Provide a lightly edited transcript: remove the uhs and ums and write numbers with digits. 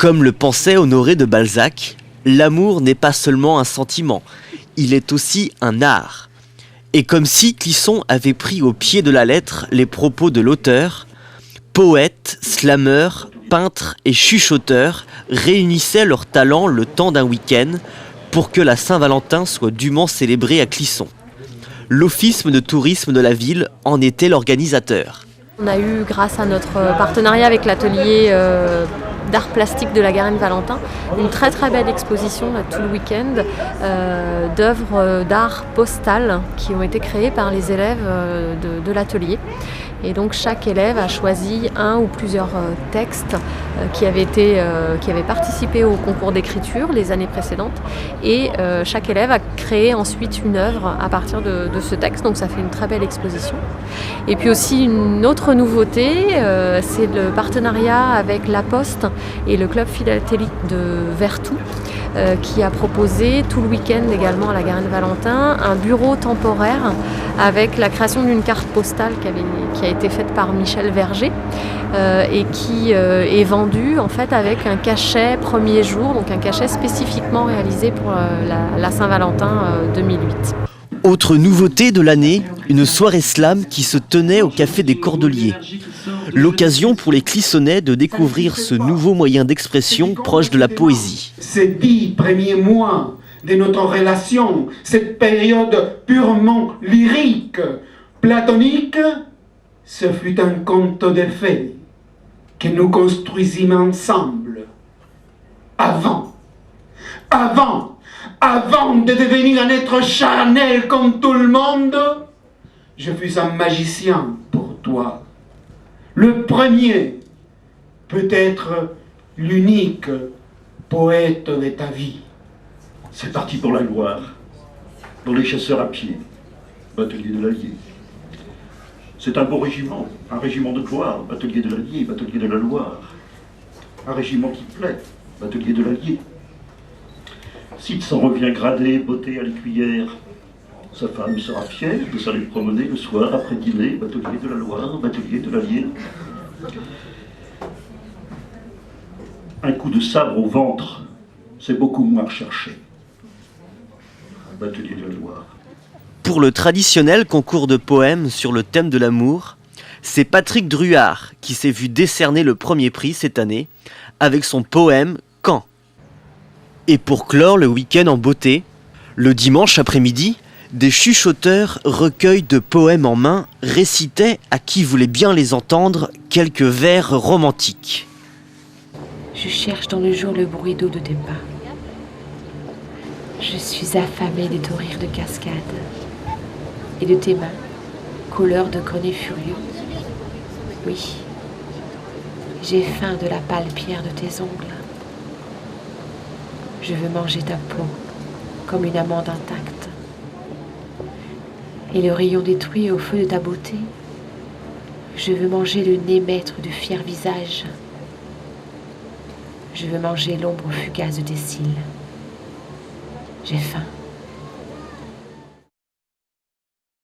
Comme le pensait Honoré de Balzac, l'amour n'est pas seulement un sentiment, il est aussi un art. Et comme si Clisson avait pris au pied de la lettre les propos de l'auteur, poètes, slameurs, peintres et chuchoteurs réunissaient leurs talents le temps d'un week-end pour que la Saint-Valentin soit dûment célébrée à Clisson. L'Office de tourisme de la ville en était l'organisateur. On a eu, grâce à notre partenariat avec l'atelier d'art plastique de la Garenne-Valentin, une très très belle exposition là, tout le week-end d'œuvres d'art postales qui ont été créées par les élèves de l'atelier. Et donc chaque élève a choisi un ou plusieurs textes qui avaient participé au concours d'écriture les années précédentes. Et chaque élève a créé ensuite une œuvre à partir de ce texte. Donc ça fait une très belle exposition. Et puis aussi une autre nouveauté, c'est le partenariat avec La Poste et le club philatélique de Vertou, qui a proposé tout le week-end également à la Garenne-Valentin un bureau temporaire avec la création d'une carte postale qui a été faite par Michel Verger et qui est vendue en fait avec un cachet premier jour, donc un cachet spécifiquement réalisé pour la Saint-Valentin 2008. Autre nouveauté de l'année, une soirée slam qui se tenait au Café des Cordeliers. L'occasion pour les Clissonnais de découvrir ce nouveau moyen d'expression proche de la poésie. Ces 10 premiers mois de notre relation, cette période purement lyrique, platonique, ce fut un conte de fées que nous construisîmes ensemble. Avant de devenir un être charnel comme tout le monde, je fus un magicien pour toi. Le premier, peut-être l'unique poète de ta vie. C'est parti pour la Loire, pour les chasseurs à pied, batelier de l'Allier. C'est un beau régiment, un régiment de gloire, batelier de l'Allier, batelier de la Loire. Un régiment qui plaît, batelier de l'Allier. S'il s'en revient gradé, botté à l'écuyère, sa femme sera fière de s'aller promener le soir après dîner, batelier de la Loire, batelier de l'Allier. Un coup de sabre au ventre, c'est beaucoup moins recherché. Batelier de la Loire. Pour le traditionnel concours de poèmes sur le thème de l'amour, c'est Patrick Druard qui s'est vu décerner le premier prix cette année avec son poème « Quand ». Et pour clore le week-end en beauté, le dimanche après-midi, des chuchoteurs, recueils de poèmes en main, récitaient à qui voulait bien les entendre quelques vers romantiques. Je cherche dans le jour le bruit d'eau de tes pas. Je suis affamée de ton rire de cascade et de tes mains, couleur de grenier furieux. Oui, j'ai faim de la pâle pierre de tes ongles. Je veux manger ta peau comme une amande intacte. Et le rayon détruit au feu de ta beauté, je veux manger le nez maître du fier visage. Je veux manger l'ombre fugace de tes cils. J'ai faim.